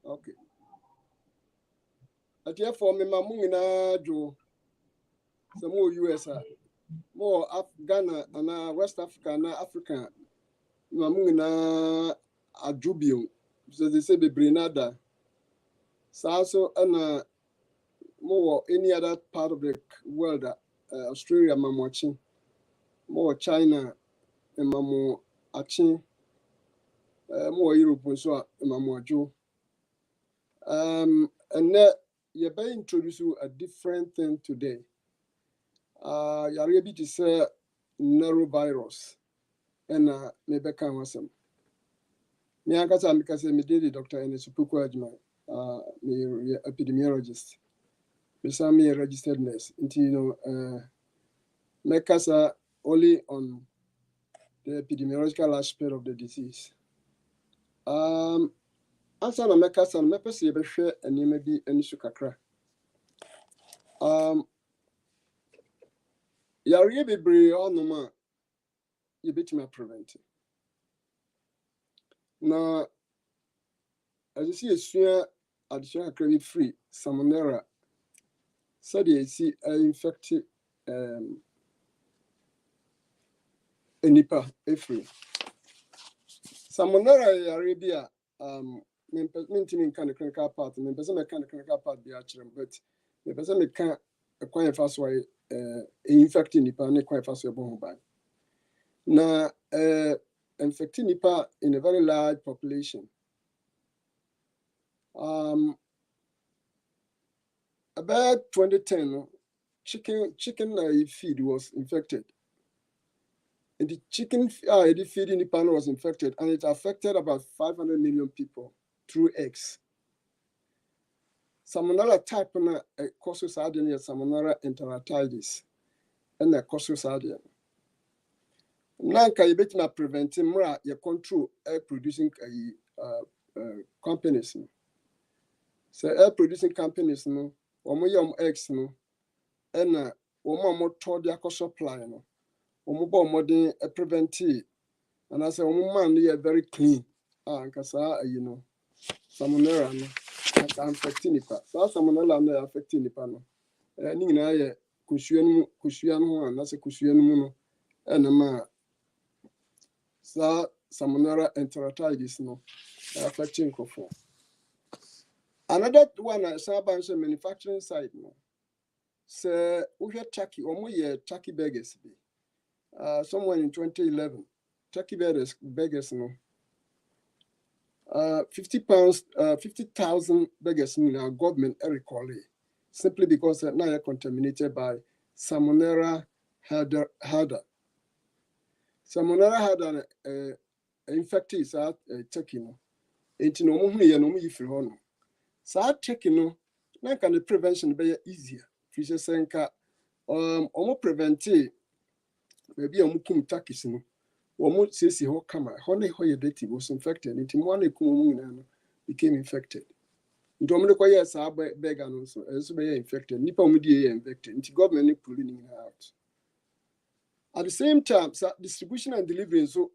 Okay. Therefore, me mamungina jo some more US, more Ghana and West Africa and Africa. Mamungina ajubium. So they say be brinada. So and more any other part of the world, Australia, watching more China, and mamu achi, more Europe, so mamu and you're being introduced to a different thing today. You're able to say neurovirus, and maybe can was some. Me akasa because me did Dr. Ernest Opoku Agyeman, me epidemiologist. Me some me registered nurse. You know, me kasa only on the epidemiological aspect of the disease. Answer na me kasa me pese ye behwe enema bi anisu kakra. Yare bebree onom a ye betuma prevent. Na as you see esua additional kakra free salmonella said you see infected nipa free. Salmonella yare bi a mentimi nka ne clinical part me pese me ka ne clinical part bi a kyerem but me pese me ka kwan fa so infected nipa ne kwan fa so bo ho ban. Na infected nipa in a very large population. About 2010, chicken feed was infected. And the chicken feed in Nipan was infected, and it affected about 500 million people through eggs. Salmonella type na causes Salmonella enteritidis, and the causes Nanka you bet preventing more you control air producing companies. So air producing companies no, or eggs no, and more toward their supply no. Modern prevent and I say man they are very clean. You know, salmonella no affecting nipa. So salmonella no affecting nipa no. Ni na ye kusua no and I say kusua no no and ma sa salmonella enteritidis no affecting crofo. Another one is about manufacturing side no. So we had turkey or more turkey burgers be. Somewhere in 2011, turkey beggars no. 50,000 beggars in our government recall simply because now are contaminated by Salmonella harder. Salmonella harder infected turkey no. Enti no mo ye no mo yifiri ho no. Sa turkey no na kan the prevention be easier. Fisher senka omo prevent maybe a mukum turkeys no. Womu sisi ho kama hone ho ye dirty was infected nti mo na ekum mu nyina no became infected nti omo de kwa yes beggar no so eso be infected nipa omo die infected nti government ni pull ni out at the same time so distribution and delivery so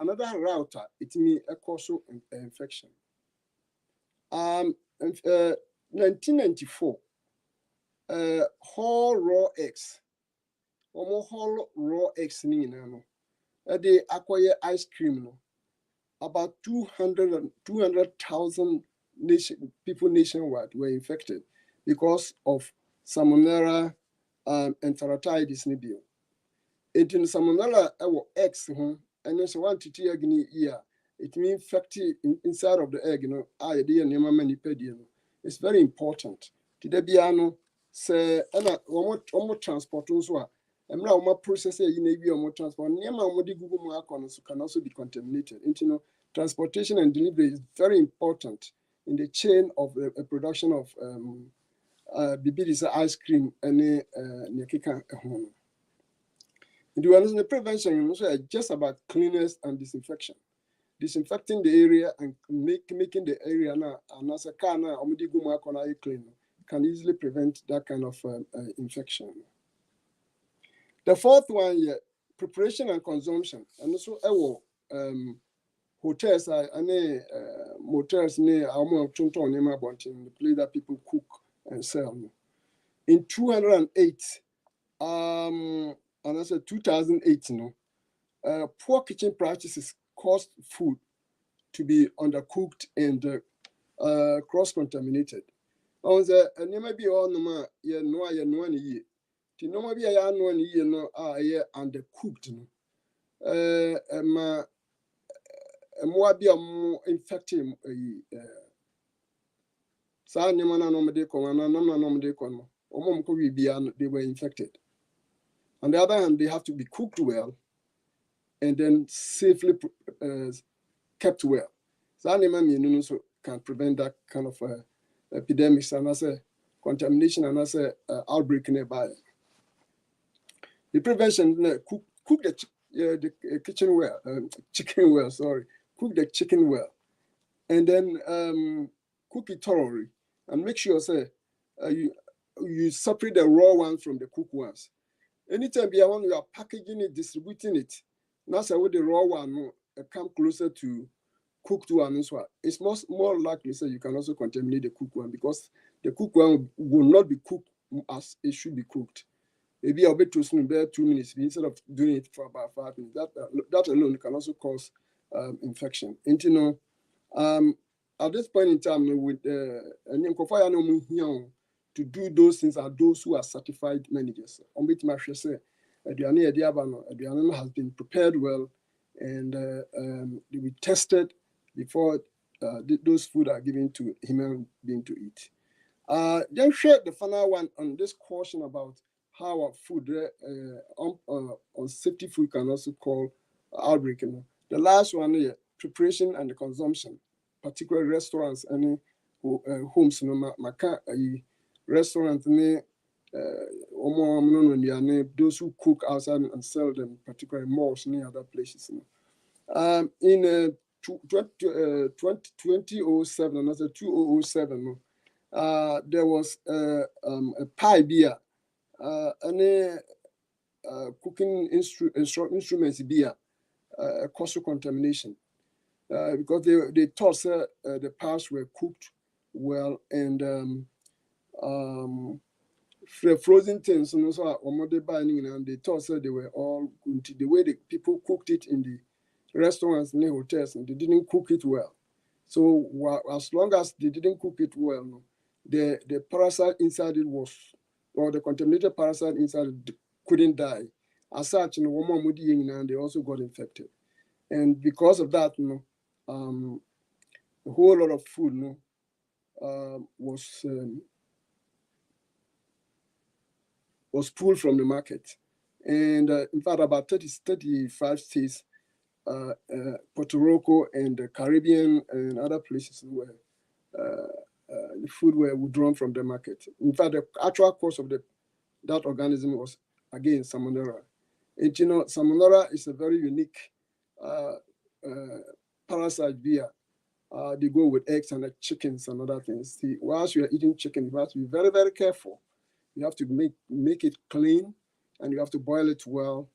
another route it mean a cause infection 1994 whole raw eggs whole raw eggs ni na no they acquire ice cream no about 200,000 people nationwide were infected because of Salmonella enteritidis nibio. It in Salmonella eggs and then so 1 to 2 egg in a year. It means infected inside of the egg, you know, it's very important. Today biano say almost transport also. Process transport can also be contaminated. You know, transportation and delivery is very important in the chain of the production of ice cream and the prevention is just about cleanliness and disinfection. Disinfecting the area and making the area now and as a car now clean can easily prevent that kind of infection. The fourth one, preparation and consumption. And also, hotels and motels near our Chunton near my bunting, the place that people cook and sell. In 208, and I said 2008, poor kitchen practices caused food to be undercooked and cross-contaminated. I was never be all no ye no ye. The no be a no ye no undercooked. Ma more be a more infecting sa nema na no de ko na no de ko no omom ko we be they were infected. On the other hand, they have to be cooked well and then safely kept well. So animal so can prevent that kind of epidemics and as a contamination and as a outbreak nearby. The prevention cook the kitchen well, chicken well. Sorry, cook the chicken well, and then cook it thoroughly and make sure say you separate the raw ones from the cooked ones. Anytime you are packaging it, distributing it, that's how the raw one come closer to cooked one as well. It's more likely so you can also contaminate the cooked one because the cooked one will not be cooked as it should be cooked. Maybe I'll be too soon, about 2 minutes instead of doing it for about 5 minutes. That alone can also cause infection. And at this point in time, with to do those things are those who are certified managers. On which my say, Aduane has been prepared well and they be tested before those food are given to human being to eat. Then share the final one on this caution about how our food on safety food can also call outbreak. The last one here, preparation and the consumption, particularly restaurants and homes. Restaurants those who cook outside and sell them, particularly malls and other places. In 2007, another 2007, there was a pie beer, and cooking instruments beer, causal contamination, because they thought the pies were cooked well and frozen things, so and they thought they were all good. The way the people cooked it in the restaurants and the hotels, and they didn't cook it well. So as long as they didn't cook it well, the parasite inside it was, or the contaminated parasite inside it couldn't die. As such, and they also got infected. And because of that, a whole lot of food was pulled from the market. And in fact, about 35 states, Puerto Rico and the Caribbean and other places where the food were withdrawn from the market. In fact, the actual cause of that organism was, again, Salmonella. And Salmonella is a very unique parasite beer. They go with eggs and chickens and other things. See, whilst you are eating chicken, you have to be very, very careful. You have to make it clean, and you have to boil it well,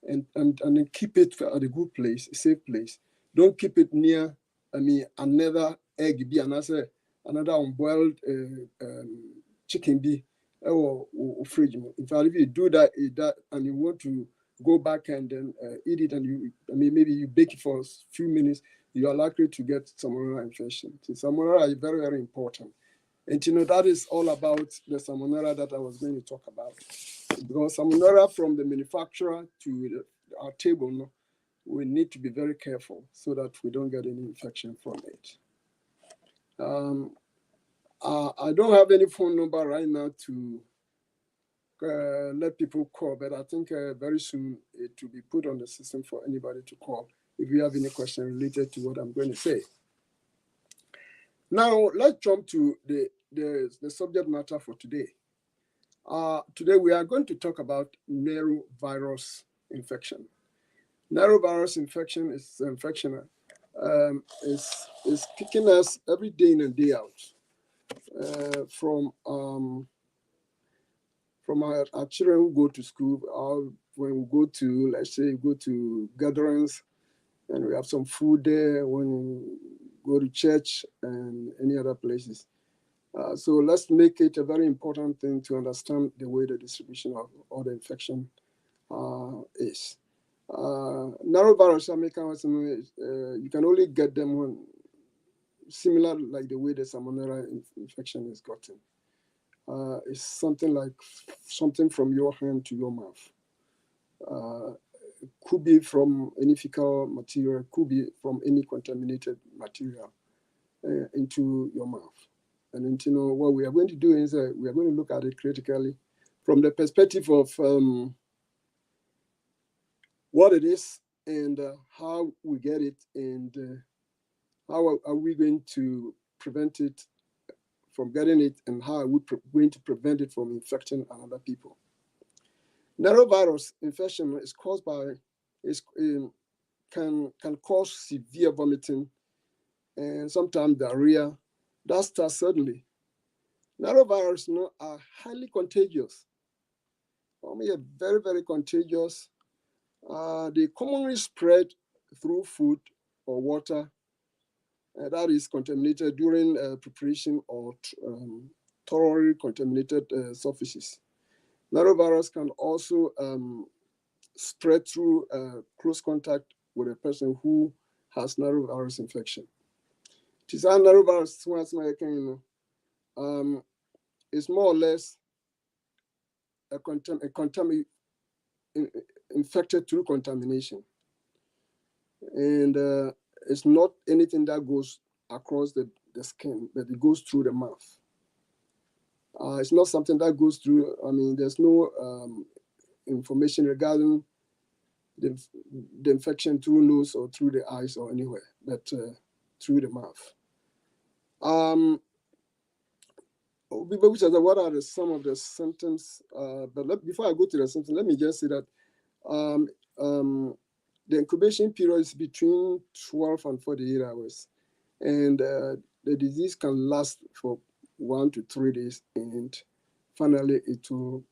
and then keep it at a good place, a safe place. Don't keep it near, another egg be another unboiled chicken be or fridge. In fact, if you do that and you want to go back and then eat it, and maybe you bake it for a few minutes, you are likely to get salmonella infection. So salmonella is very, very important. And that is all about the salmonella that I was going to talk about. Because salmonella from the manufacturer to our table, we need to be very careful so that we don't get any infection from it. I don't have any phone number right now to let people call, but I think very soon it will be put on the system for anybody to call if you have any question related to what I'm going to say. Now, let's jump to the subject matter for today. Today, we are going to talk about norovirus infection. Norovirus infection is infection is kicking us every day in and day out. From our children who go to school, or when we go to, let's say, go to gatherings, and we have some food there when you go to church and any other places. So let's make it a very important thing to understand the way the distribution of all the infection is. Norovirus, you can only get them when similar like the way the salmonella infection is gotten. It's something like something from your hand to your mouth. Could be from any fecal material, could be from any contaminated material into your mouth. And what we are going to do is we are going to look at it critically from the perspective of what it is and how we get it, and how are we going to prevent it from getting it, and how are we going to prevent it from infecting other people. Norovirus infection is caused by can cause severe vomiting and sometimes diarrhea. That starts suddenly. Norovirus are highly contagious. They are very, very contagious. They commonly spread through food or water that is contaminated during preparation or thoroughly contaminated surfaces. Norovirus can also spread through close contact with a person who has norovirus infection. This norovirus is more or less infected through contamination, and it's not anything that goes across the skin, but it goes through the mouth. It's not something that goes through. There's no information regarding the infection through nose or through the eyes or anywhere, but through the mouth. What are some of the symptoms? But before I go to the symptoms, let me just say that the incubation period is between 12 and 48 hours, and the disease can last for 1 to 3 days, and finally it will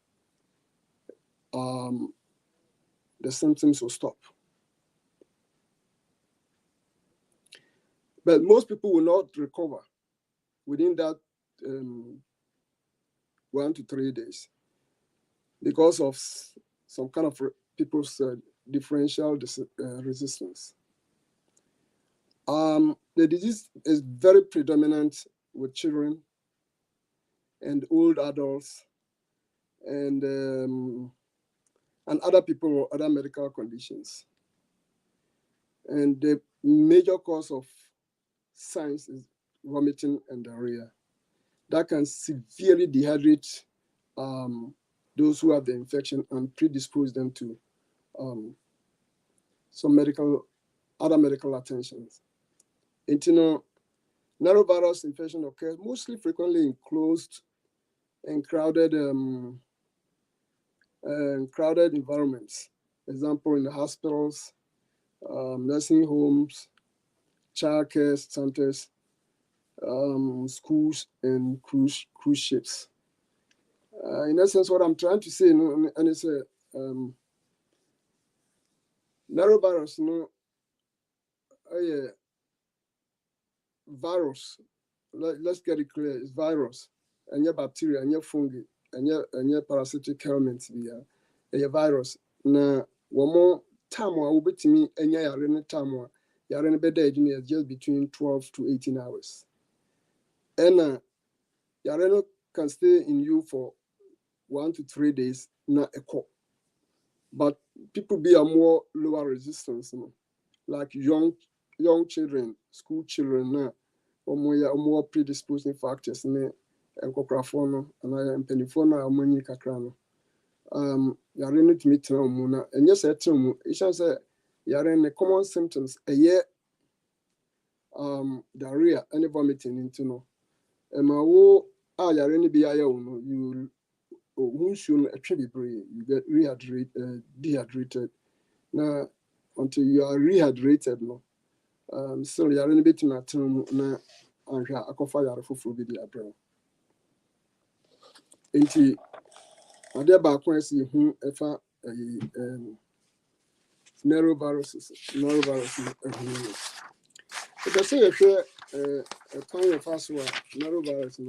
the symptoms will stop. But most people will not recover within that 1 to 3 days because of some kind of people's differential resistance. The disease is very predominant with children and old adults and other people with other medical conditions. And the major cause of signs is vomiting and diarrhea. That can severely dehydrate those who have the infection and predispose them to some other medical attentions. Norovirus infection occurs mostly frequently in closed and crowded environments. Example, in the hospitals, nursing homes, childcare centers, schools, and cruise ships. In essence, what I'm trying to say, and it's a norovirus, virus. Let's get it clear. It's virus, and your bacteria, and your fungi, and your parasitic elements. A virus. Na one more time, I will be to me, and your time, your bed just between 12 to 18 hours. And your can stay in you for 1 to 3 days, not a cup. But people be a more lower resistance, like young children, school children now, or more predisposing factors, and cocrafono, and penifono, or money cacrano. Yare no tumi tena mu na enye se tena mu isha se yare ne common symptoms eye diarrhea and vomiting into no ema wo yare ne bi aye wo no you soon you get dehydrated na until you are rehydrated no still yare ne beti na tena mu na anhwa akofa yare foforo bi di abro enti ade ba ko esi hu efa norovirus. Because if you a kind of fast one, norovirus,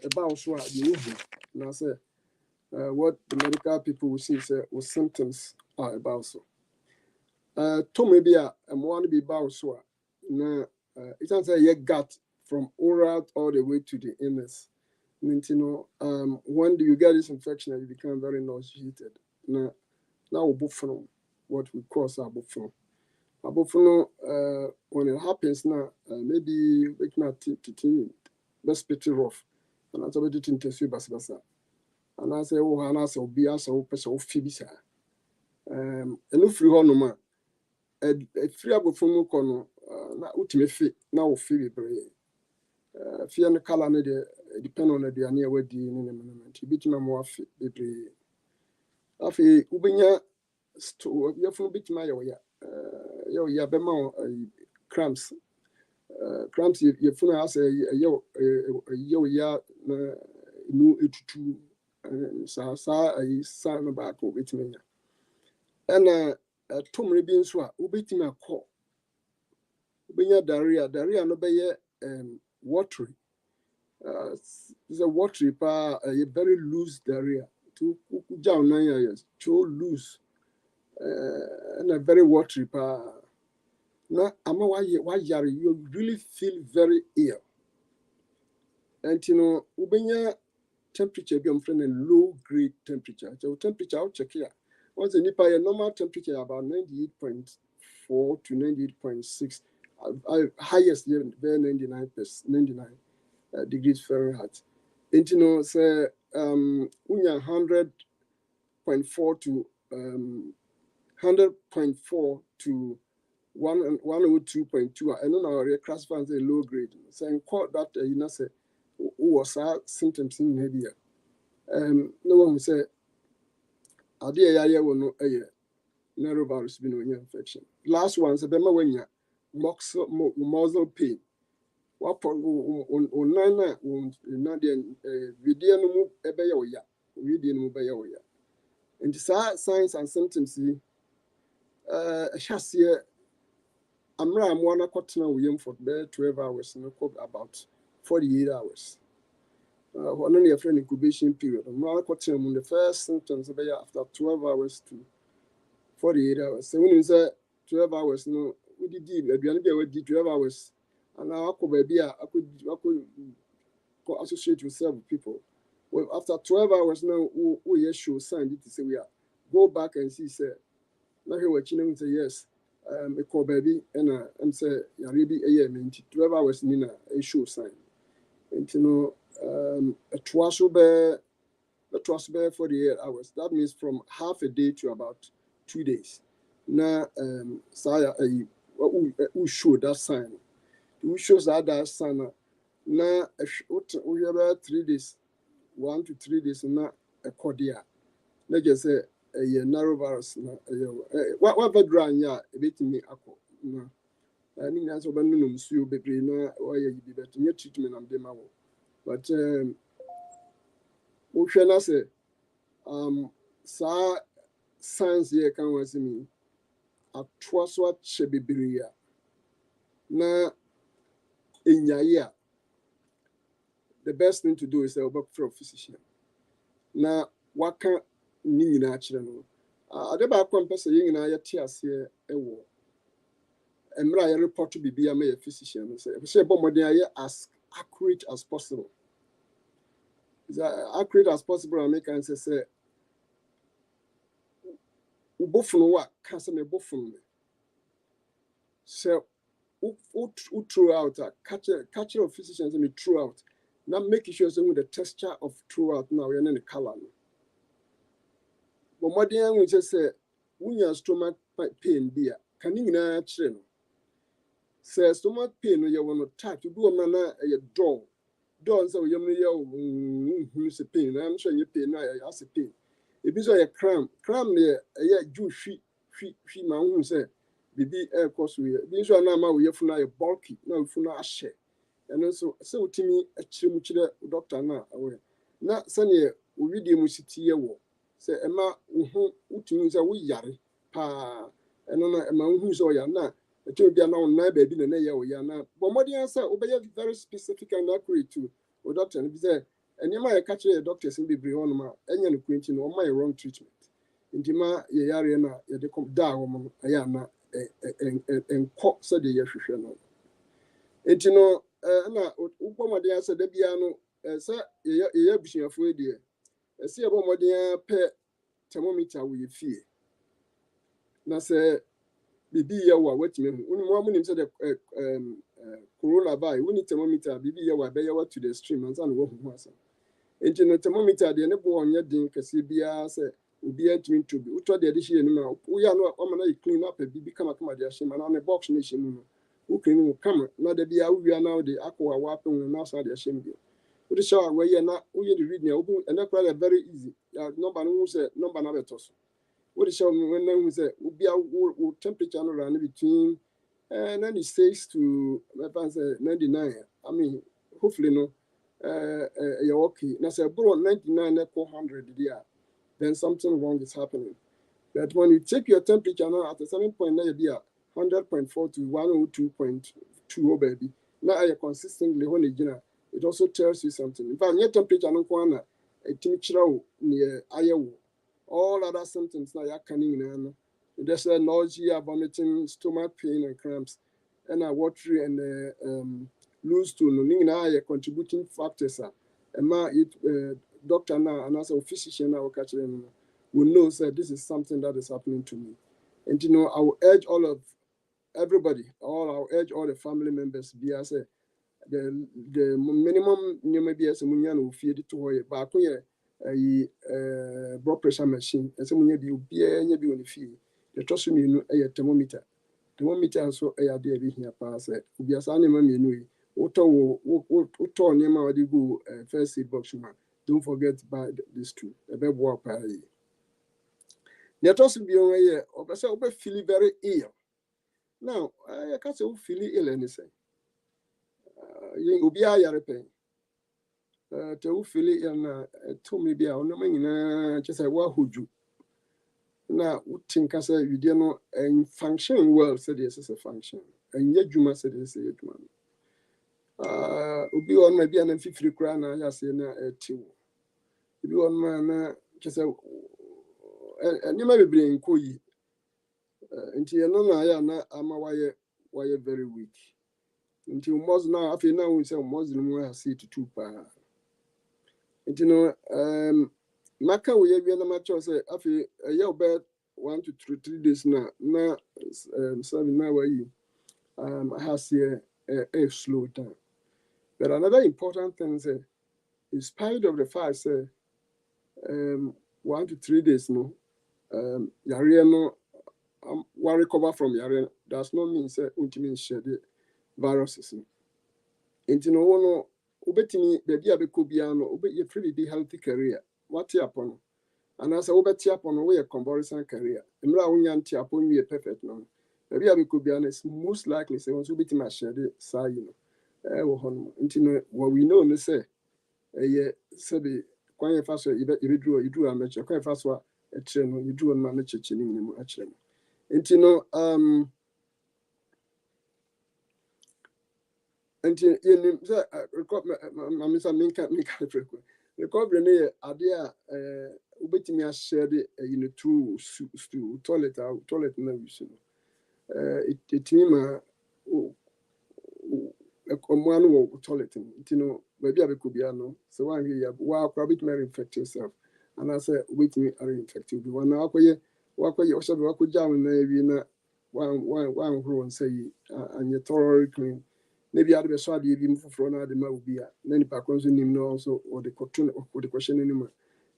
about what you now say what the medical people will see say what symptoms are about so. To maybe a want to be about so. Now, it can say you gut from oral all the way to the anus. When do you get this infection and you become very nauseated? Now what we call abufuno. Abufuno, when it happens now, maybe we can best pity rough. And that's what it intensive basa. And I say, oh, and I say, be as a person of Phoebisa. And no free honor, a free abufuno corner, na ultimate fit now Phoebe Bray. Fear and color depend on the near wedding in the moment. You beat my more fit, baby. Afi, Ubinya, your phone beat my way. Ya bema cramps. Cramps, your phone has a ya no etutu. Sa a son back with me. And Tom Ribbon Swa, Ubit me a call. Ubinya Daria no be watery. It's a watery pa a very loose diarrhea. To down 9 years, so loose and a very watery pa. Now, why you really feel very ill. And ubenya temperature be friend a low grade temperature. So temperature I'll check here. Once the nipa a normal temperature about 98.4 to 98.6. Highest there 99 degrees Fahrenheit. And say unya 100.4 to 100.4 to 102.2. I don't know how classify as a low grade. So in court that say was symptoms in here. No one will say idea ya will no norovirus be no infection. Last one say bema when ya muscle pain. What on nana not the video no mu ebe ya video no be ya. And the signs and symptoms shall I'm one quarter now for 12 hours and about 48 hours. Only a friend incubation period. I'm quarter the first symptoms after 12 hours to 48 hours. So when you say 12 hours, no, we did the 12 hours. And now I could associate yourself with people. Well, after 12 hours now, we show sign to say we are go back and see say now here watching say yes. A call baby and say ya really a year 12 hours nina a show sign. And a twice bear 48 hours. That means from half a day to about 2 days. Now saya who show that sign. Who shows that sign now we have about 3 days, 1 to 3 days na a cordia. Let's just say a norovirus na what background ya a bit me ako na any answer when no so bebre na why you be better your treatment am dem awo but we shall not say sa science here can was me at twas what she bebre ya na inya the best thing to do is to work for a physician. Now what can ni na chire no adeba kwempese yin na ya tiase ewo emra ya report bibia ma ya physician say bo modern aye as accurate as possible is accurate as possible and make answer say ubofunu wa ka say me bofunu me so u throughout catcher of physicians me throughout now make sure say the texture of throughout now we the color. But modern we just say when your stomach pain beer can you na chire no say stomach pain no you want to touch you do man na a door so you me say pain I'm sure you pain na as a pain e bi so your cramp there a ju hwi ma hu say bibi air course we bi so na ma we funa a bulky na funa a share and so utimi a chire mu chire doctor na aware na sane we di mu siti ye wo say ema utimi say we yare pa and no ma who's all ya na it will be a non na baby na ya o ya na but more than say obey very specific and accurate to o doctor and be say and you might catch your doctors in be on ma enya no kwenti no my wrong treatment intima ye yare na ye de come da wo mo ya na enko so de ye hwehwe no intino na ugbo mo de say da bia no say ye abusuafo edie ese ye bo mo de pe thermometer wo ye fie na say bibi ye wa watime hu unu mo nim say the coronavirus we need thermometer bibi ye wa be ye wa to the stream and san wo hu asa enti no thermometer de ne bo onye din kase bia say obi antimi to bi uto de hye ni ma wo ya no o ma na clean up bibi kama de hye ma na ne box ne hye mu no wo clean wo kama na de bia wo wia na de akwa wa apun na sa de hye mu wo de show we ye na wo ye de read na wo and that very easy number no say number na beto so wo de show when na wo say wo bia wo temperature no run between 96 to 99 I mean hopefully no you're okay na say bro 99 na 400 there then something wrong is happening. But when you check your temperature now at a certain point, now you'll be at 100.4 to 102.2, baby. Now you're consistently when it also tells you something. In fact, your temperature no corner, a temperature near Iowa. All other symptoms now you're canning. There's a nausea, vomiting, stomach pain, and cramps, and a watery and loose stool. Now you're contributing factors. And now it doctor now and as a physician now will know that this is something that is happening to me. And I will urge all the family members be as the minimum maybe as a munyan feed to her back a blood pressure machine and some be any be on the fee. The trust me a thermometer. Thermometer so a day here pass it. Be as animal me Uto Nema go first aid box. Don't forget about this too. A bit more pay. Let us be aware of us. We feel very ill. Now, I can't say we feel ill anything. You be a yarepay. To feel ill na to me be a no just a wa huju. Now, we think as a you know and function well said this is a function. And yet you must say this is a man. Ubi on maybe an 50 crown, I say na a two. If you want man, just a and you may be bringing koi. Until you know, I am why very weak. Until most now, after now, we say Muslim will see to 2 pa. And you know, Maka we have been a match or say, after a year bed 1 to 3 days now, 7 now, I have here a slow down. But another important thing is, in spite of the fact, 1 to 3 days, no, yare no, one recover from yare does not mean say ultimate share the viruses. Into no, ubetini baby abekobiano, ube ye free be healthy career. What upon? And as a ubeti upon way a comparison career. Emra unyanti upon you a perfect no. Baby abekobiano is most likely say once ubeti ma share the say you know. Into what we know, say, sabi. When you first you do a match, when first a train, you do a manage in a train. And you know, and you record my Miss Minka frequent. Record Rene, idea, ubeti me shared in a true toilet, no vision. It mean one walk toilet, you know, maybe I could be no. So one here, wow, probably may infect yourself. And I said, wait me, are infected. One hour, walk away, or should walk down, maybe not one grow and say, and you're thoroughly clean. Maybe I'd be sorry if you move from the Mabia. Then if I consume him also, or the cartoon or the question anymore.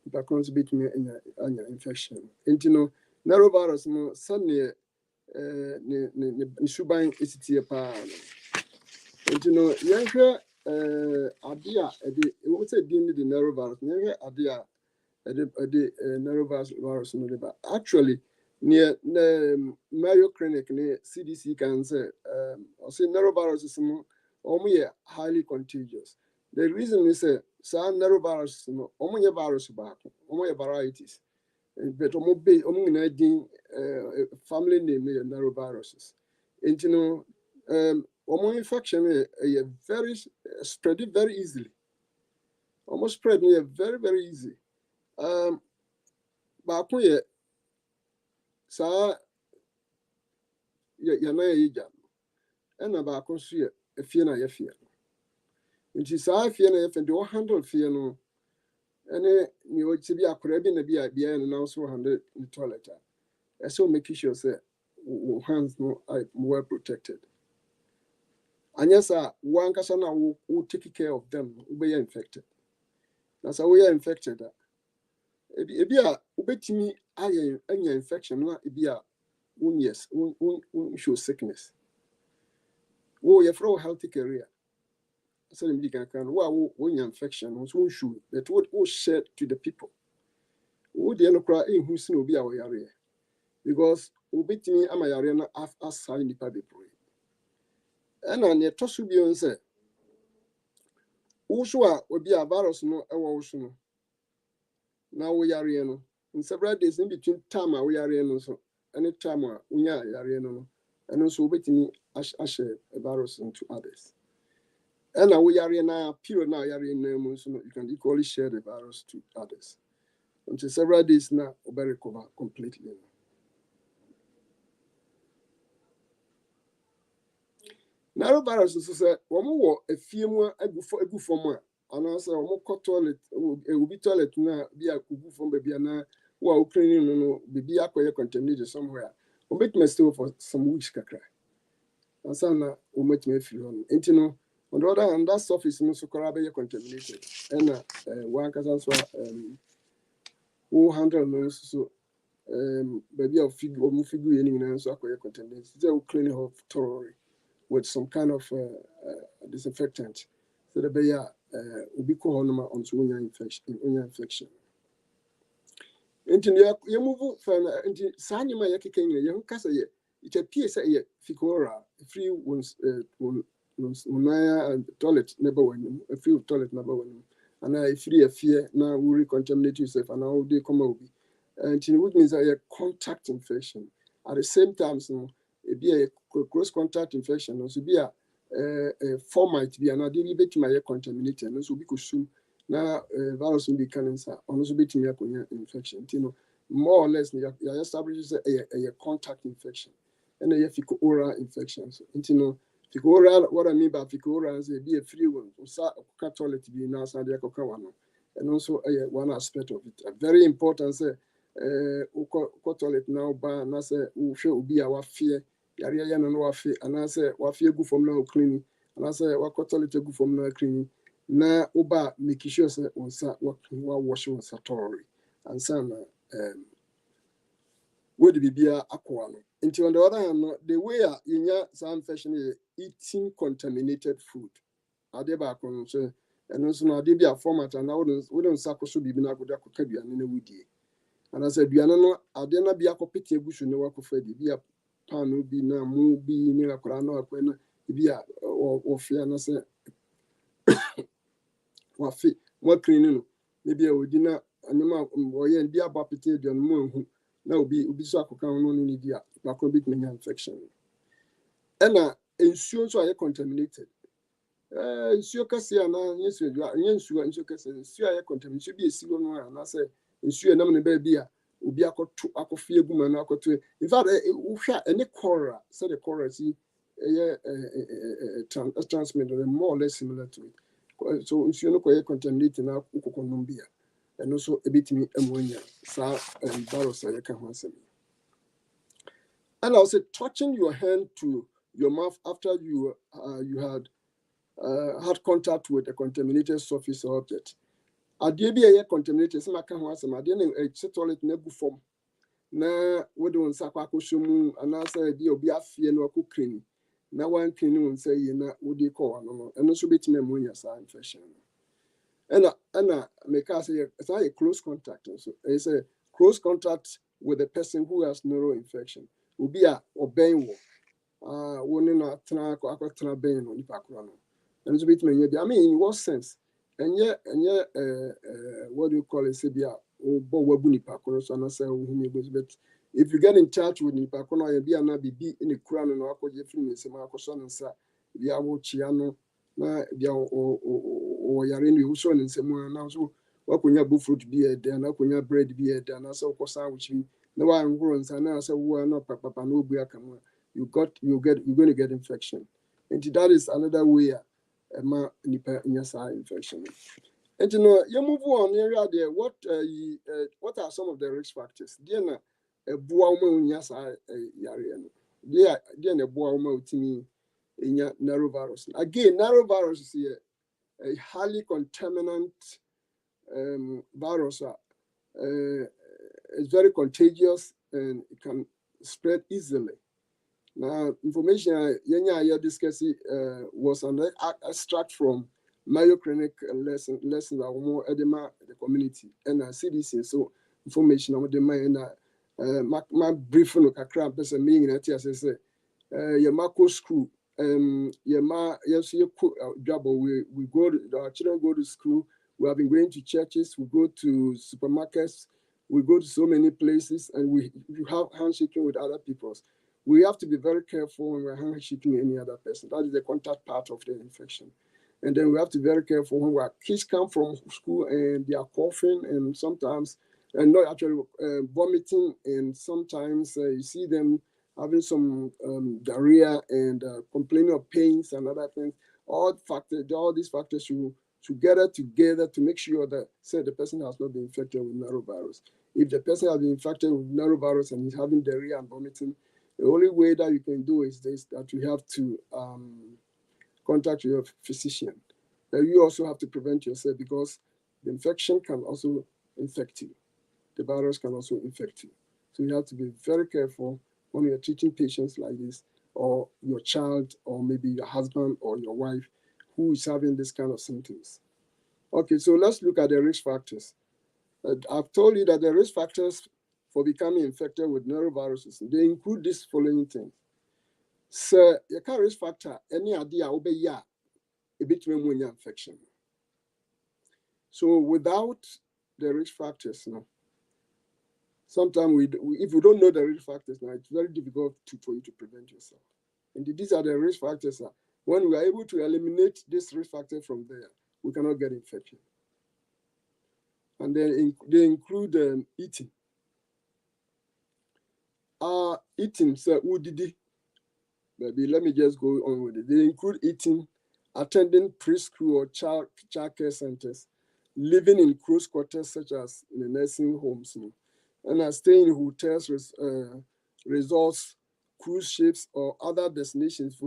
If I consume me and your infection. And you know, narrow virus, no, suddenly, Shubain is it pa. And you know, younger idea, it was a dean the narrow virus, younger idea, a narrow virus, actually, near the Mayo Clinic, near CDC can say, or say narrow virus is only highly contagious. The reason is some narrow virus, only a virus back, only varieties. but family name noroviruses. And infection very spread it very easily. Almost spread me very, very easy. But sa na ija and about consume a fear na fear. It is I fear na and do handle fear no. And you would be a crabby and be and also handle the toilet. And so make sure say hands no are well protected. And yes, one kasana will take care of them, will be infected. That's how we are infected. If you are me, any infection, if you are yes, show sickness. Oh, you for healthy career. So you can when infection was one shoe that would share to the people. Would the end cry in who's no be our area? Because me, am I arena as sign the public pray. And on your toss will be on say, Ushua will be a virus no evolution. Now we are in several days in between time we are in so any time we are in and also waiting as a virus into others. And now we are in a period now you can equally share the virus to others. Until several days now we recover completely. Now virus is say one more a few more a good for more. And also, toilet, will be toilet now, be a cuckoo from baby and while cleaning, no, be a contaminated somewhere. Or make me still for some weeks. And some will make me feel on. And on the other hand, that stuff is also contaminated. And one can also who handle those so baby of figure or figure any so contaminated. They will clean it off thoroughly with some kind of disinfectant. So the bear will call on infection. Into you move from Sanima Yaking, young Cassa, it appears a ficora, free ones, and toilet number one, a few toilet number one, and I free a fear now will recontaminate yourself and how they come over. And it would mean a contact infection. At the same time, so it be a close contact infection, also be a format be another bit my contaminated, and so because soon now virus will be cancer, also bit me infection. More or less, you establishes a contact infection and a fecal oral infection. So, fecal oral, what I mean by fecal oral is be a free one, so toilet be now, and also one aspect of it. Very important, say, toilet now, but now say, will be our fear. Yari no wafe anase wafe gu from now cleaning anase wakotole te gu from now cleaning na oba make sure say onsa wa wash onsa thoroughly and sana we the bibia akwa no nti on the other hand no the way some infection is eating contaminated food ade ba kono so eno so na ade bia format and we don't sakoso bibi na goda koka duane na wudie anase duane no ade na bia kopete egusu ne wakofa di bia pano be na mu be near Corano, when be or fear, and I say, what cleaning, maybe a dinner, animal, or yen be about potato and moon, now be so on in India, macrobic infection. And insurance are contaminated. Sucasiana, yes, you are, yes, you are in Sucasiana, contaminated, should be a civil one, and I say, ensure number baby. Ubi ako fie gu man ako to in fact uhwa any cholera so the cholera see transmitted more or less similar to it so if you no ko contaminated na ukokonumbia and also a bit me ammonia sa virus ya ka ho asem and also touching your hand to your mouth after you had contact with a contaminated surface or object. Adeɛ bi a contaminated sɛ maka ho asɛm adeɛ no ɛkyɛ toilet na gu fam na wode wo nsa akɔ akɔhyɛ mu anaasɛ bi obi afie no akɔ clean na wan clean wo nsa yie na wode kɔ ano no ɛno nso bɛtumi amu nya saa infection no ɛna meka sɛ yɛ close contact nso ɛyɛ sɛ close contact with a person who has neural infection obi a ɔbɛn wɔ wo ne no atena akɔtena bɛn no nipa korɔ no ɛno nso bɛtumi anya bi I mean in what sense and yet, what do you call it? Sebia but if you get in touch with nipa kono ya bia na bibi in the kura no akɔgye firi ne nsɛm akɔsɔ ne nsa bia wo kyia no na bia o yare no wusɔ ne nsɛm na so wakonya bu fruit bi ɛda na akonya bread bi ɛda na sɛ wokɔsa wokyiri na wa ngoro nsa na sɛ wo na papa na obu aka mu you're going to get infection, and that is another way ma nipa nyasa infection. And you move on area there. What are some of the risk factors? Diana a boama nyasa yare no. Diana boama utimi in norovirus. Again, norovirus is a highly contaminant virus. It's very contagious and it can spread easily. Now, information I discussed was an extract from Mayo Clinic lesson that more edema the community and CDC. So information on the mind my briefing of kakra person meaning that as I say your Marco school yes you job we go our children go to school. We have been going to churches, we go to supermarkets, we go to so many places, and we have handshaking with other people. We have to be very careful when we're handshaking any other person. That is the contact part of the infection. And then we have to be very careful when our kids come from school and they are coughing and sometimes, and not actually vomiting, and sometimes you see them having some diarrhea and complaining of pains and other things. All these factors should gather together to make sure that, say, the person has not been infected with norovirus. If the person has been infected with norovirus and is having diarrhea and vomiting, the only way that you can do is this, that you have to contact your physician. You also have to prevent yourself because the infection can also infect you. The virus can also infect you. So you have to be very careful when you're treating patients like this, or your child, or maybe your husband or your wife who is having this kind of symptoms. Okay, so let's look at the risk factors. I've told you that the risk factors for becoming infected with noroviruses, they include these following things. So, your current risk factor, any idea, obey a bit when infection. So, without the risk factors, sometimes if you don't know the risk factors, now it's very difficult for you to prevent yourself. And these are the risk factors. When we are able to eliminate this risk factor from there, we cannot get infection. And then they include eating. Eating, so maybe let me just go on with it. They include eating, attending preschool or child care centers, living in close quarters such as in the nursing homes, and staying in hotels, resorts, cruise ships, or other destinations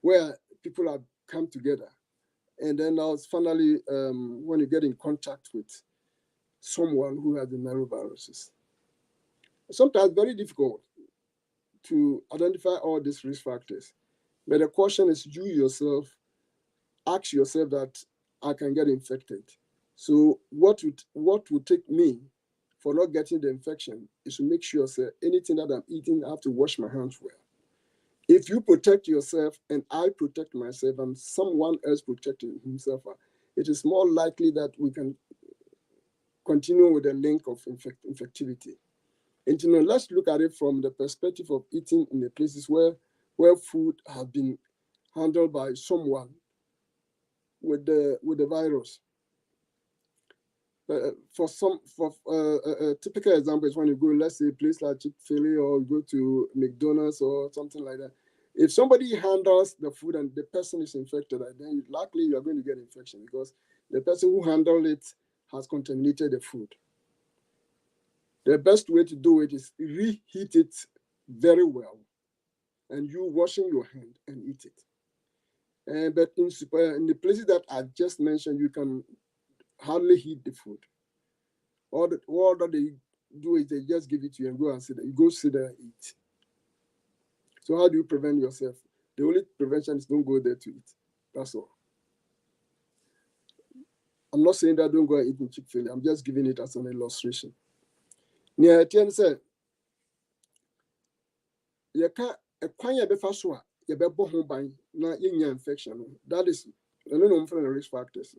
where people have come together. And then finally, when you get in contact with someone who has the noroviruses. Sometimes very difficult to identify all these risk factors. But the question is, you yourself, ask yourself that I can get infected. So what would take me for not getting the infection is to make sure that anything that I'm eating, I have to wash my hands well. If you protect yourself and I protect myself and someone else protecting himself, it is more likely that we can continue with the link of infectivity. And let's look at it from the perspective of eating in the places where food has been handled by someone with the virus. For a typical example is when you go, let's say, a place like Chick-fil-A or go to McDonald's or something like that. If somebody handles the food and the person is infected, then likely you are going to get infection because the person who handled it has contaminated the food. The best way to do it is reheat it very well, and you washing your hand and eat it. But in the places that I just mentioned, you can hardly heat the food. All that they do is they just give it to you and go and sit there. You go sit there and eat. So how do you prevent yourself? The only prevention is don't go there to eat. That's all. I'm not saying that don't go and eat in Chick-fil-A. I'm just giving it as an illustration. Near Tien said, you can't acquire the first one, you better home by not in infection. That is the risk factors.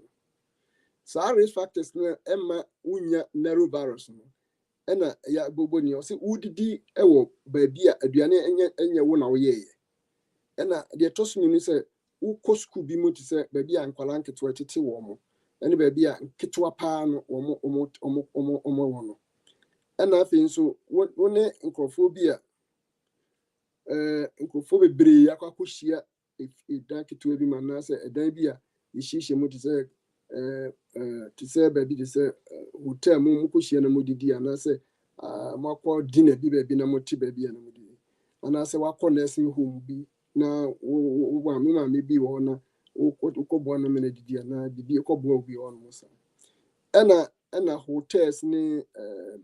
So risk factors na emma unya narrow virus no. Ena ya bobo ni o se udidi ewo baabi a aduane enye wo na wo ye. Ena de toso ni se wo school bi mu ti se baabi a nkwala nketewa tete wo mo. Ene baabi a nketewa pa no wo no. Ena afi nso wo ne nkrofo bi a nkrofo bebre akwakohia edan ketewa bi ma na se edan bi a yihihie mu ti se to say baby to say hotel mu kohia na modidi anase makọ dinner bi baby na moti baby na modidi anase wakọ nursing home bi na wo ma me bi wo na ukọbọ na me na didi na bibi ukọbọ bi wo no so ena hotels ni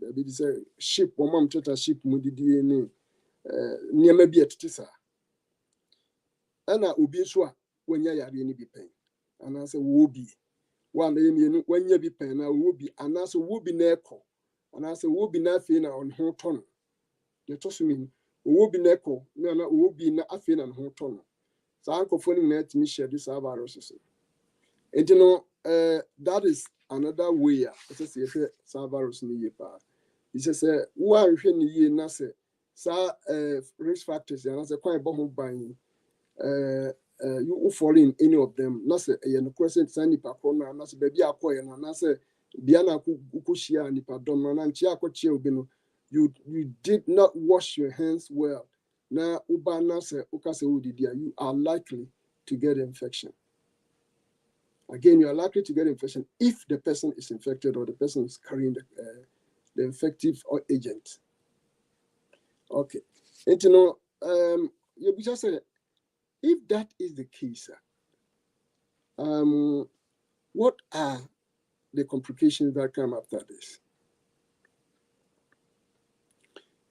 baby to say ship wo mam tota ship modidi ni niema bi etete sa ena obi so a wanya yare ni bi pen anase wo bi one day when you be pen na will be and also will be neco and I say will be nothing on whole ton. You toss me will be neco, no will be nothing on whole ton. So I'm confounding net me share this virus. And you know, that is another way. It's a virus in the year. It's just a one in the year, Nasa, risk factors, and as a quite bomb buying. You fall in any of them. Not say a crescent sandy pacona, not baby acquire, and not say Diana Kukushia and Padon and Chiaco Bino. You did not wash your hands well. Now, Ubana say, Ukase Udidia, you are likely to get infection. Again, you are likely to get infection if the person is infected or the person is carrying the infective or agent. Okay. And you know, you just say, if that is the case, what are the complications that come after this?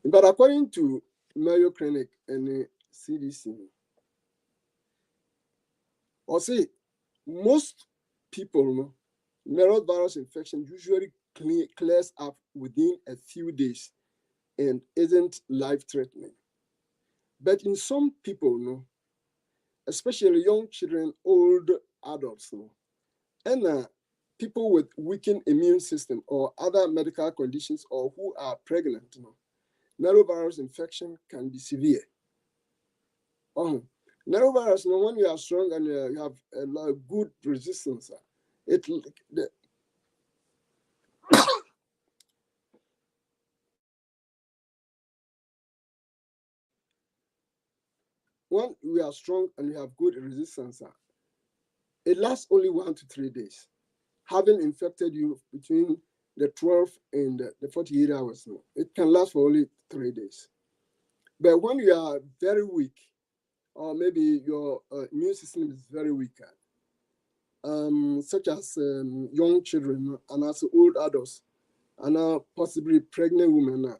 But according to Mayo Clinic and the CDC, or say most people, norovirus infection usually clears up within a few days and isn't life-threatening. But in some people, especially young children, old adults, and people with weakened immune system or other medical conditions or who are pregnant, norovirus infection can be severe. Norovirus, when you are strong and you have a lot of good resistance, when we are strong and we have good resistance, it lasts only 1 to 3 days. Having infected you between the 12 and the 48 hours, it can last for only 3 days. But when you are very weak, or maybe your immune system is very weak, such as young children and also old adults, and possibly pregnant women,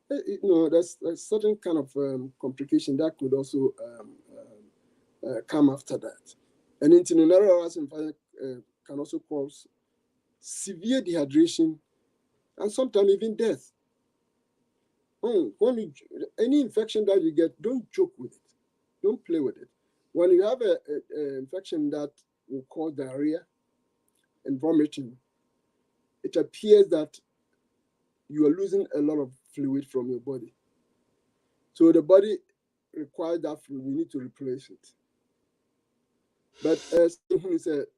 there's a certain kind of complication that could also come after that. And intestinal infection can also cause severe dehydration and sometimes even death. Any infection that you get, don't joke with it. Don't play with it. When you have an infection that will cause diarrhea and vomiting, it appears that you are losing a lot of fluid from your body. So the body requires that fluid. You need to replace it. But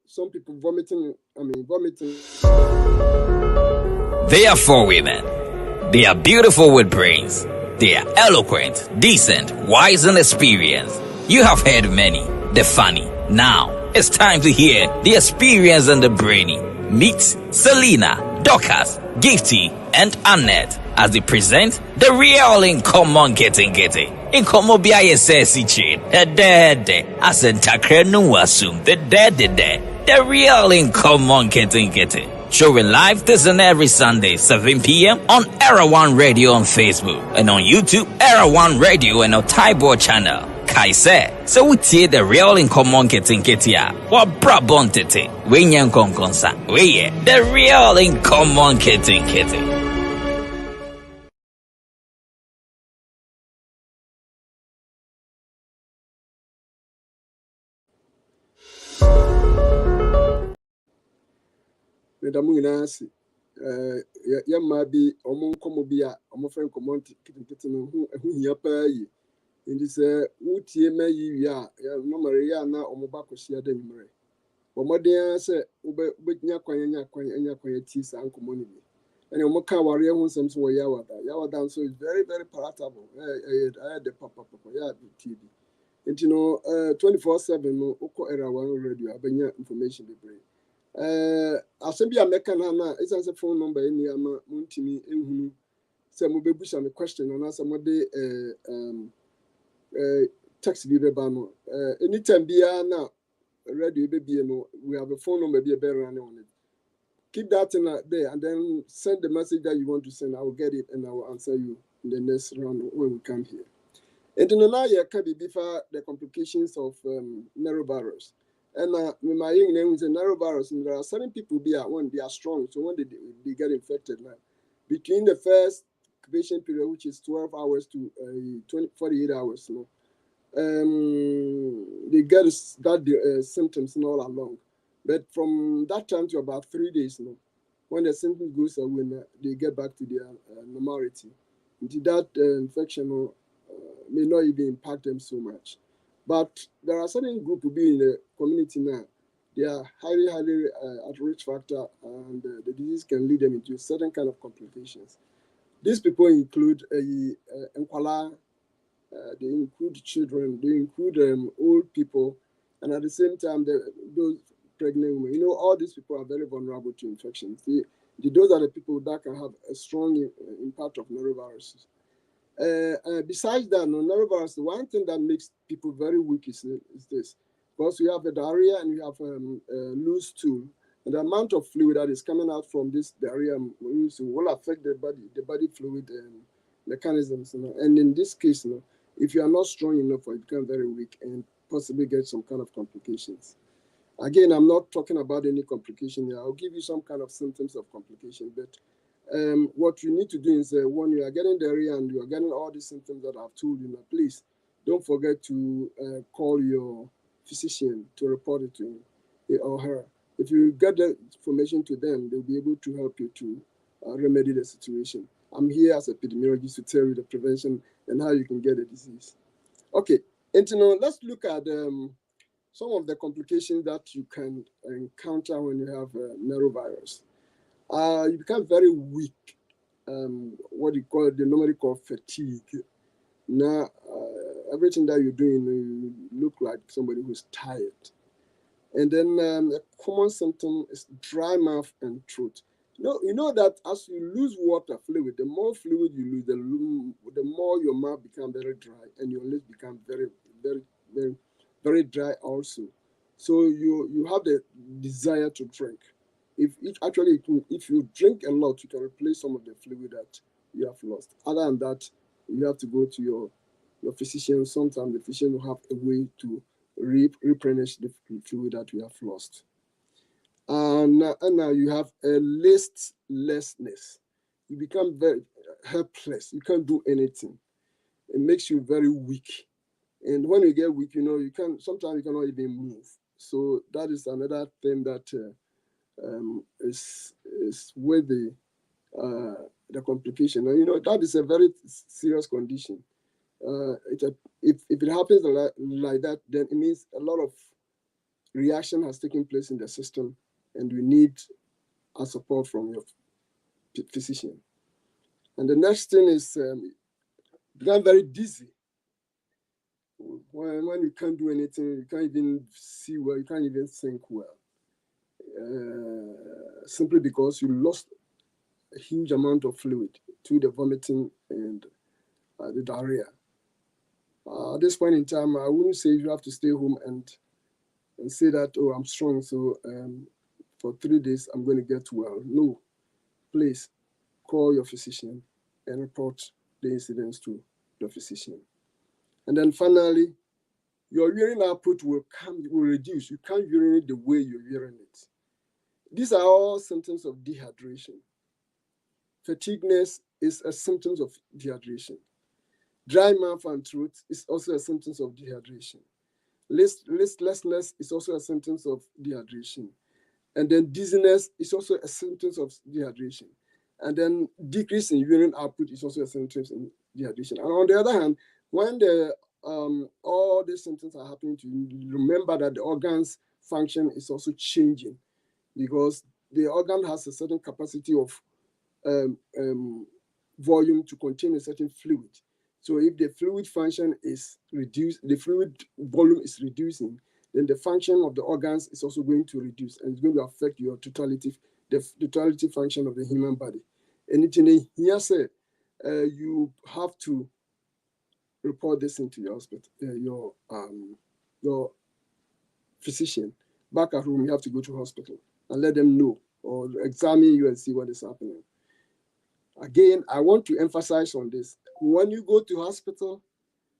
some people vomiting. They are four women. They are beautiful with brains. They are eloquent, decent, wise, and experienced. You have heard many, the funny. Now, it's time to hear the experience and the brainy. Meet Selena, Dorcas, Gifty, and Annette as they present the real in common getting. In common biaye sesi chain, a dead as in takrenu assume the dead. The real in common getting. Showing live this and every Sunday, 7 p.m. on Era One Radio on Facebook and on YouTube, Era One Radio and on Taibo channel. Kaise, so we see the real in common getting ya. What brabon tete, we nyan konkonsa, we the real in common getting. Medamunasi, Yamabi, Omon Komobia, Omofren Comonti, Kitten, who Yapay. In this Uti May, no Maria, now Omobako Sia de Mure. But my dear said, Ubetnya Quanya Tis and community. And Omoka warrior wants some Yawada. Yawada, so it's very, very palatable. I had the papa, yeah, TV. And 24/7, Oko era one radio, Abenya information be brave. Assembly American Hana, it's a phone number in Yama Muntimi, in some Bush and a question on us, some text be bano. Anytime be now, radio baby, we have a phone number be a better on it. Keep that in there and then send the message that you want to send. I will get it and I will answer you in the next round when we come here. And then now you can be before the complications of norovirus. And my young name is a norovirus, and there are certain people when they are strong. So when they get infected, like between the first incubation period, which is 12 hours to 48 hours, they get that symptoms all along. But from that time to about 3 days, when the symptoms goes away, they get back to their normality. Until that infection may not even impact them so much. But there are certain groups who be in the community now. They are highly at risk factor, and the disease can lead them into certain kind of complications. These people include Nkwala, they include children, they include old people, and at the same time, those pregnant women. All these people are very vulnerable to infections. Those are the people that can have a strong impact of noroviruses. Besides that, norovirus, the one thing that makes people very weak is this. Because we have the diarrhea and we have loose stool, and the amount of fluid that is coming out from this diarrhea will affect the body fluid mechanisms. And in this case, if you are not strong enough, you become very weak and possibly get some kind of complications. Again, I'm not talking about any complication here. I'll give you some kind of symptoms of complication, but what you need to do is when you are getting diarrhea and you are getting all these symptoms that I've told you, please don't forget to call your physician to report it to him or her. If you get the information to them, they'll be able to help you to remedy the situation. I'm here as an epidemiologist to tell you the prevention and how you can get the disease. Okay, and let's look at some of the complications that you can encounter when you have norovirus. You become very weak, what they normally call fatigue. Now, everything that you're doing, you look like somebody who's tired. And then a common symptom is dry mouth and throat. You know that as you lose water fluid, the more fluid you lose, the more your mouth becomes very dry and your lips become very, very, very, very dry also. So you have the desire to drink. If you drink a lot, you can replace some of the fluid that you have lost. Other than that, you have to go to your physician. Sometimes the physician will have a way to replenish the fluid that you have lost. And now you have a listlessness. You become very helpless. You can't do anything. It makes you very weak. And when you get weak, sometimes you cannot even move. So that is another thing that is with the complication. And that is a very serious condition. If it happens like that, then it means a lot of reaction has taken place in the system, and we need a support from your physician. And the next thing is become very dizzy. When you can't do anything, you can't even see well, you can't even think well. Simply because you lost a huge amount of fluid to the vomiting and the diarrhea. At this point in time, I wouldn't say you have to stay home and say that, oh, I'm strong, so for 3 days I'm going to get well. No, please call your physician and report the incidents to the physician. And then finally, your urine output will reduce. You can't urinate the way you urinate. These are all symptoms of dehydration. Fatigueness is a symptom of dehydration. Dry mouth and throat is also a symptom of dehydration. Listlessness is also a symptom of dehydration. And then dizziness is also a symptom of dehydration. And then decrease in urine output is also a symptom of dehydration. And on the other hand, when all these symptoms are happening to you, remember that the organ's function is also changing, because the organ has a certain capacity of volume to contain a certain fluid. So if the fluid function is reduced, the fluid volume is reducing, then the function of the organs is also going to reduce, and it's going to affect the totality function of the human body. Anything here say you have to report this into your hospital, your physician. Back at home, you have to go to hospital and let them know, or examine you and see what is happening. Again, I want to emphasize on this. When you go to hospital,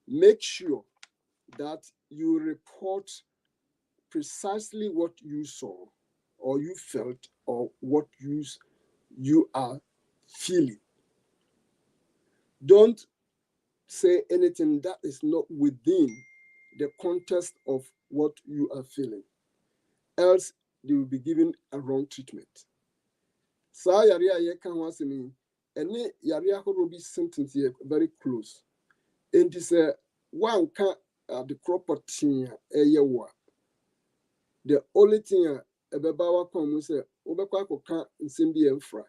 make sure that you report precisely what you saw or you felt or what you are feeling. Don't say anything that is not within the context of what you are feeling, else they will be given a wrong treatment. Saa yare a yɛka ho asɛm yi, ɛne yare ahorow bi symptoms yɛ very close. Enti sɛ woanka ade korɔ pɔtee a ɛyɛ wo a, the only thing a ɛbɛba w'akwan mu sɛ wobɛkɔ akɔka nsɛm bi ɛmfra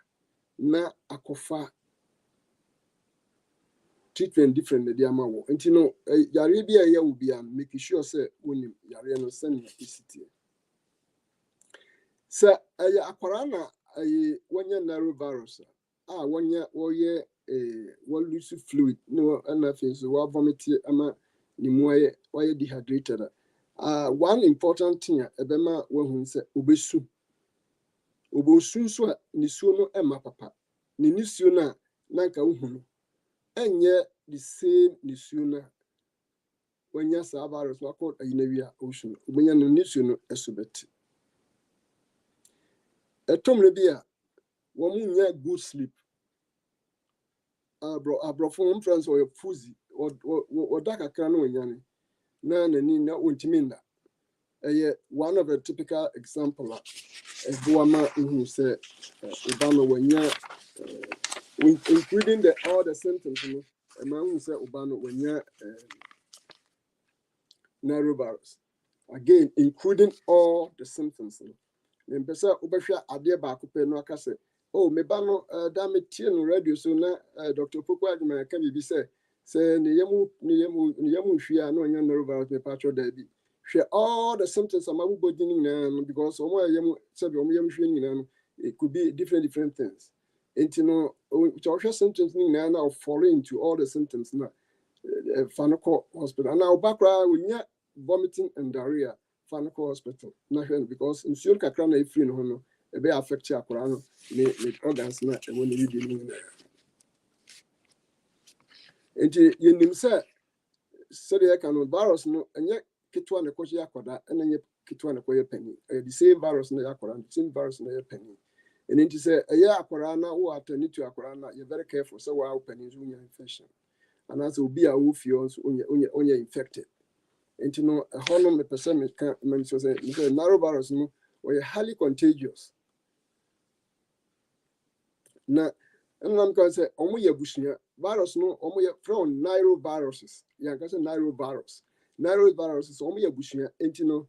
na akɔfa treatment different na de ama wo. Nti no yare bi a ɛyɛ wo bi a make sure sɛ wonim yare no sɛnea ɛsi teɛ. Sɛ ɛyɛ akwara na wɔnyɛ norovirus a wɔyɛ wɔlose fluid no, ɛna afei nso wɔavomit ama ne mu wɔyɛ dehydrated a, one important thing a ɛbɛma wɔahu sɛ obesu nso a nisuo no ɛma papa, ne nisuo no a na nka wohu no ɛnyɛ the same nisuo no a wɔanya saa virus no akɔ ayi na wie a ɔsu no, wobɛnya no nisuo no ɛso bɛte. Ɛtɔmre bi a wɔn nyɛ good sleep, aborɔfo wɔn friends wɔyɛ fuzi, wɔda kakra na wɔnyane na n'ani na wɔntumi nda. Ɛyɛ one of the typical example a ɛboa ma nhunu sɛ ɔba no wɔnya, including all the symptoms no, ɛma nhunu sɛ ɔba no wɔnya norovirus. Again, including all the symptoms no. Mpɛ sɛ wobɛhwɛ adeɛ baako pɛ no aka sɛ, meba no da metie no radio so na Dr. Opoku Agyeman ka biribi sɛ ne yam nhwie a na ɔnya norovirus mepatwɔ daabi. Hwɛ all the symptoms a mabobɔ di no nyinaa no, because ɔmo a yam sɛbi ɔmo yam hwie nyinaa no, it could be different things. Nti no wohwɛ symptoms no nyinaa na fall into all the symptoms na fa no kɔ hospital. Na ɔba koraa wonya vomiting and diarrhea, fa no kɔ hospital na hwɛ no, because nsuo kakra na ɛfiri no ho no ɛbɛyɛ affect akwaraa no ne organs na ɛwɔ ne yidie no nyinaa. Nti yɛnim sɛ sɛdeɛ yɛka no, virus no ɛnyɛ ketewa na ɛkɔhyɛ akwadaa ɛna ɛnyɛ ketewa na ɛkɔyɛ panin. Ɛyɛ the same virus na ɛyɛ akwadaa, the same virus na ɛyɛ panin. Ɛno nti sɛ ɛyɛ akwaraa na wo attend to akwaraa na you're very careful sɛ wo panin nso wonya infection, anaasɛ obi a wo fie nso wonya infected. Nti no ɛhɔ no mepɛ sɛ meka mɛnso sɛ norovirus no wɔyɛ highly contagious. Na ɛnam ka sɛ ɔmo yɛ abusua virus no, ɔmo yɛ from noroviruses, yɛnka sɛ noroviruses ɔmo yɛ abusua. Nti no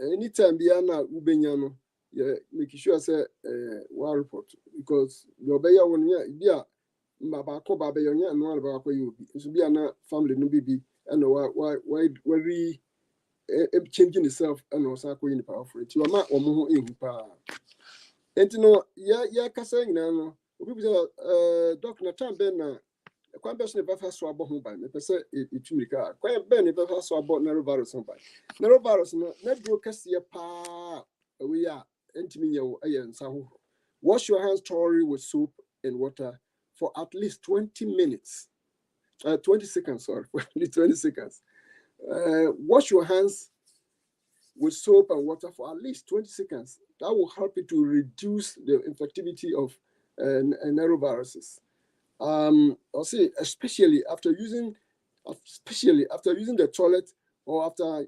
anytime bia na wobɛnya no, make sure sɛ wa report, because deɛ ɔbɛyɛ wo no bi a baako ba bɛyɛ ɔnyɛ no ara baako yɛ obi nso bi a na family no bi ɛna wari changing itself ɛna ɔsan akɔyɛ nipa aforo. Nti wɔma wɔn ho ehu paa. Nti no yɛkasa nyinaa no, obi bi sɛ doc na time bɛn na kwan bɛ so ne bɛfa so abɔ ho ban. Mepɛ sɛ ɛtu mirika, kwan bɛn ne bɛfa so abɔ norovirus ho ban. Norovirus no na duro kɛseɛ paa ɛwɔ a ɛntumi nyɛ wo ɛyɛ nsa hohoro. Wash your hands thoroughly with soap and water for at least 20 minutes. 20 seconds, sorry, for 20 seconds. Wash your hands with soap and water for at least 20 seconds. That will help you to reduce the infectivity of noroviruses. I'll say especially after using the toilet or after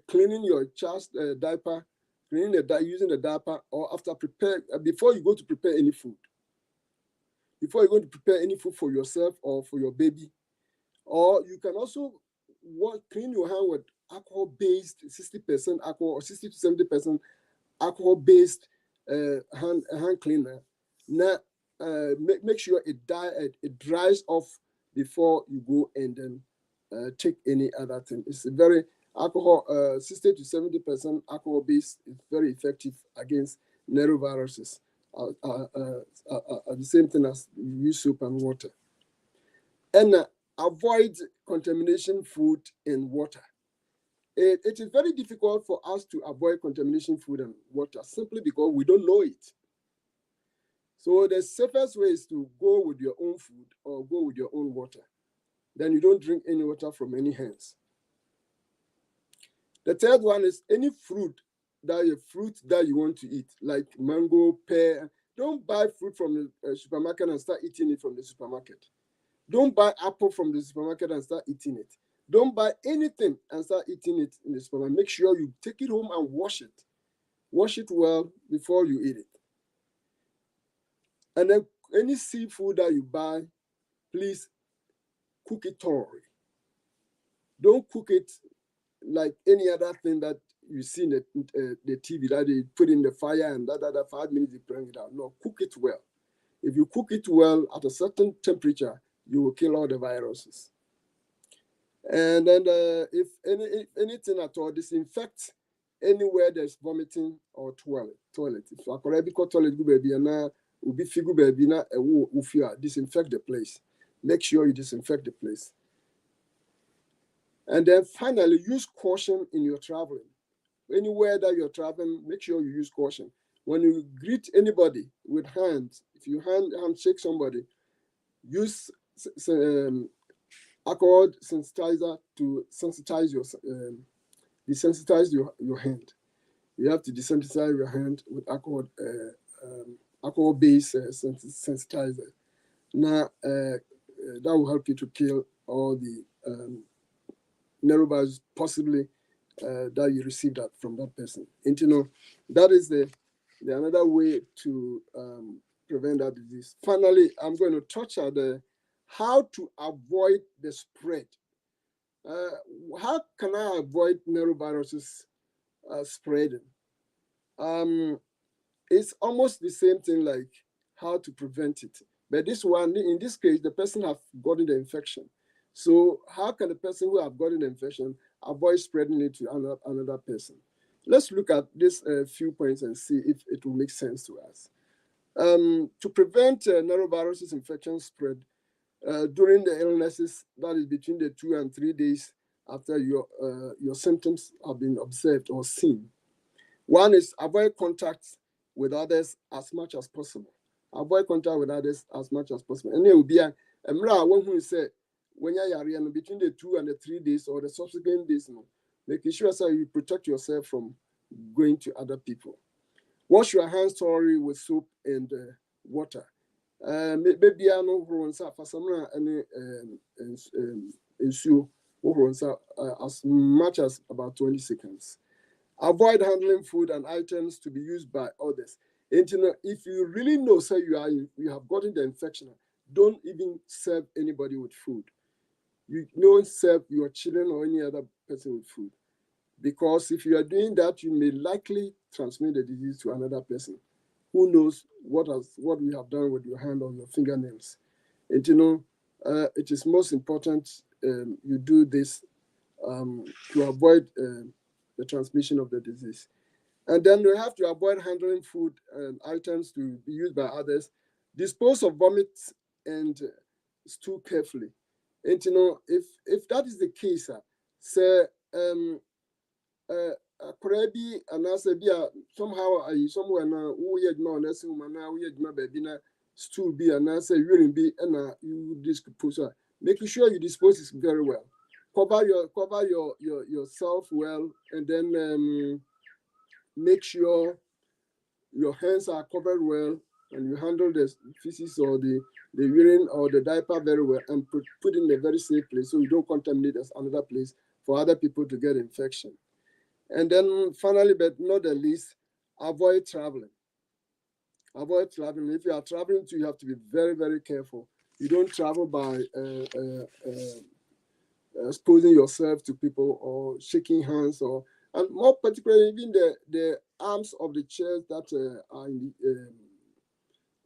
cleaning your child's diaper cleaning using the diaper, or after prepare before you go to prepare any food. Before you're going to prepare any food for yourself or for your baby, or you can also clean your hand with alcohol-based 60% alcohol or 60 to 70% alcohol-based hand cleaner. Now, make sure it dries off before you go and then take any other thing. It's a very 60 to 70% alcohol-based is very effective against noroviruses. The same thing as you use soap and water. And avoid contamination food and water. It is very difficult for us to avoid contamination food and water simply because we don't know it. So the safest way is to go with your own food or go with your own water. Then you don't drink any water from any hands. The third one is any fruit that you want to eat, like mango, pear. Don't buy fruit from the supermarket and start eating it from the supermarket. Don't buy apple from the supermarket and start eating it. Don't buy anything and start eating it in the supermarket. Make sure you take it home and wash it. Wash it well before you eat it. And then any seafood that you buy, please cook it thoroughly. Don't cook it like any other thing that you see in the TV that they put in the fire and that 5 minutes they bring it out. No, cook it well. If you cook it well at a certain temperature, you will kill all the viruses. And then if anything at all, disinfect anywhere there's vomiting or toilet. If you are toilet, baby, and be figure baby, disinfect the place. Make sure you disinfect the place. And then finally, use caution in your traveling. Anywhere that you're traveling, make sure you use caution. When you greet anybody with hands, if you handshake somebody, use alcohol sensitizer to sensitize desensitize your hand. You have to desensitize your hand with alcohol-based sensitizer. Now, that will help you to kill all the norovirus possibly that you received that from that person. And that is the another way to prevent that disease. Finally, I'm going to touch on how to avoid the spread. How can I avoid noroviruses spreading? It's almost the same thing like how to prevent it. But this one, in this case, the person have gotten the infection. So how can the person who have gotten the infection avoid spreading it to another person? Let's look at this few points and see if it will make sense to us. To prevent noroviruses infection spread during the illnesses, that is between the 2 and 3 days after your symptoms have been observed or seen. One is avoid contact with others as much as possible. Avoid contact with others as much as possible. And it will be one who said, when you're between the 2 and the 3 days or the subsequent days, making sure that you protect yourself from going to other people. Wash your hands thoroughly with soap and water. Maybe I know for some ensure as much as about 20 seconds. Avoid handling food and items to be used by others. And if you really know, say you have gotten the infection, don't even serve anybody with food. You don't serve your children or any other person with food. Because if you are doing that, you may likely transmit the disease to another person. Who knows what we have done with your hand or your fingernails. And it is most important you do this to avoid the transmission of the disease. And then you have to avoid handling food and items to be used by others. Dispose of vomit and stool carefully. And if that is the case, say Korebi and Asabia somehow somewhere now we had no nursing man now we had my baby na stool be and answer urine be and you dispose. Making sure you dispose it very well. Cover yourself well, and then make sure your hands are covered well, and you handle the feces or the urine or the diaper very well, and put in a very safe place so you don't contaminate another place for other people to get infection. And then finally, but not the least, avoid traveling. Avoid traveling. If you are traveling you have to be very, very careful. You don't travel by exposing yourself to people or shaking hands, or and more particularly even the arms of the chairs that are in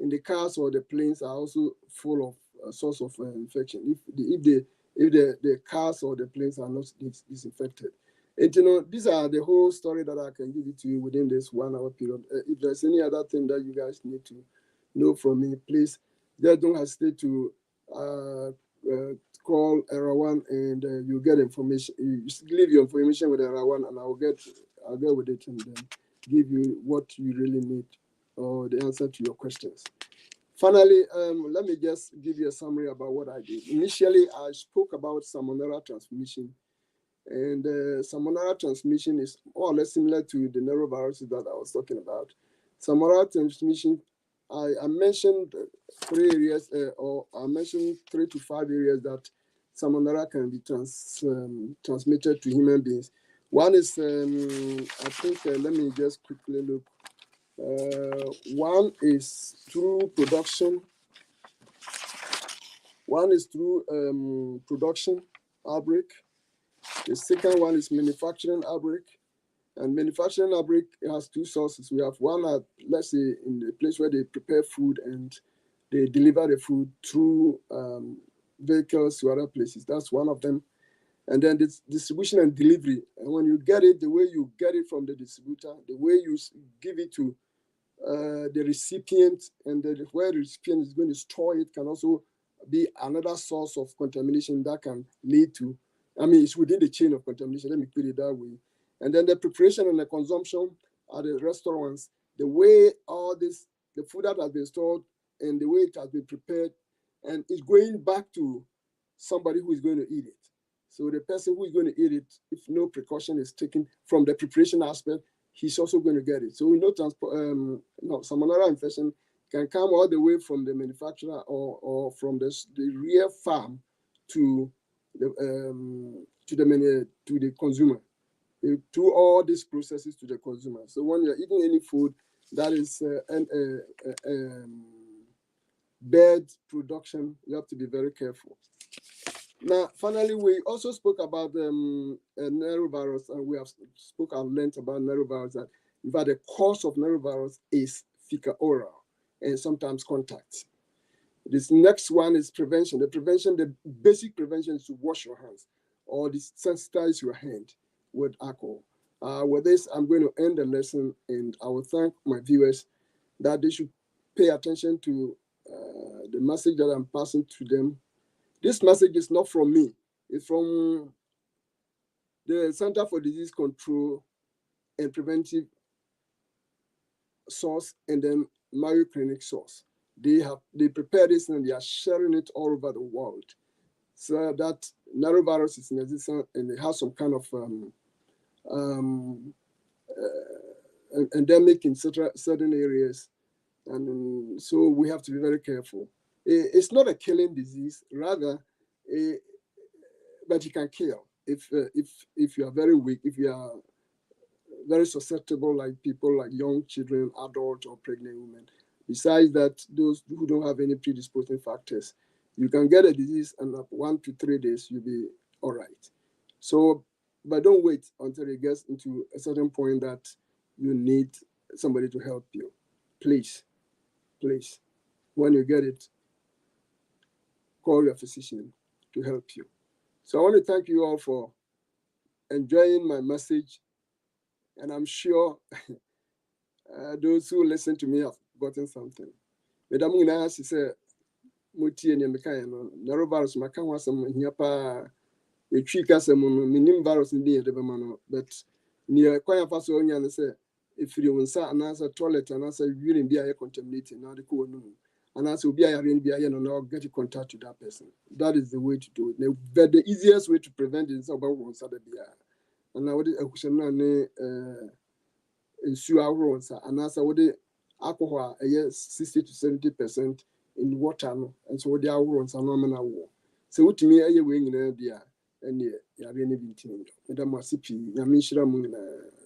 the cars or the planes are also full of source of infection. If the cars or the planes are not disinfected. And these are the whole story that I can give it to you within this 1 hour period. If there's any other thing that you guys need to know from me, please just don't hesitate to call Erawan, and you get information. You leave your information with Erawan, and I'll get with it and then give you what you really need or the answer to your questions. Finally, let me just give you a summary about what I did. Initially, I spoke about salmonella transmission. And salmonella transmission is more or less similar to the noroviruses that I was talking about. Salmonella transmission, I mentioned 3 areas, or I mentioned 3 to 5 areas that salmonella can be transmitted to human beings. One is, I think, let me just quickly look. One is through production. One is through production outbreak. The second one is manufacturing outbreak. And manufacturing outbreak has 2 sources. We have one at, let's say, in the place where they prepare food and they deliver the food through vehicles to other places. That's one of them. And then this distribution and delivery. And when you get it, the way you get it from the distributor, the way you give it to the recipient, and where the recipient is going to store it can also be another source of contamination that can lead to, it's within the chain of contamination, let me put it that way. And then the preparation and the consumption at the restaurants, the way all this, the food that has been stored and the way it has been prepared, and it's going back to somebody who is going to eat it. So the person who is going to eat it, if no precaution is taken from the preparation aspect, he's also going to get it. So we know salmonella infection can come all the way from the manufacturer or from the real farm to the consumer, through all these processes to the consumer. So when you're eating any food that is bird production, you have to be very careful. Now, finally, we also spoke about norovirus, and we have spoke and learned about norovirus, that in fact the cause of norovirus is fecal oral and sometimes contact. This next one is prevention. The basic prevention is to wash your hands or desensitize your hand with alcohol. With this, I'm going to end the lesson, and I will thank my viewers that they should pay attention to the message that I'm passing to them. This message is not from me. It's from the Center for Disease Control and Preventive source, and then Mayo Clinic source. They prepare this and they are sharing it all over the world. So that norovirus is in existence, and it has some kind of endemic in certain areas. And so we have to be very careful. It's not a killing disease, rather, but it can kill if you are very weak, if you are very susceptible, like people like young children, adults, or pregnant women. Besides that, those who don't have any predisposing factors, you can get a disease, and after 1 to 3 days, you'll be all right. So, but don't wait until it gets into a certain point that you need somebody to help you. Please, when you get it, call your physician to help you. So I want to thank you all for enjoying my message, and I'm sure those who listen to me have gotten something. Madam Gina said, Muti and Yamaka, norovirus, Makawa, some Yapa, a tree castle, minim virus in the Devamano, but near Quaya Faso, and say, if you will say an answer toilet and answer, you will be a contaminated, now the cool noon. And as will be a rain, be a no get in contact with that person. That is the way to do it. But the easiest way to prevent it is about one side of the beer. And I would ensure our own, and as I would alcohol, 60 to 70% in water, and so the hours are nominal war. So, what to me, a wing in a beer. ɛne yare ne bi ntimi. Meda mo ase pii. Nyame nhyira mo nyinaa.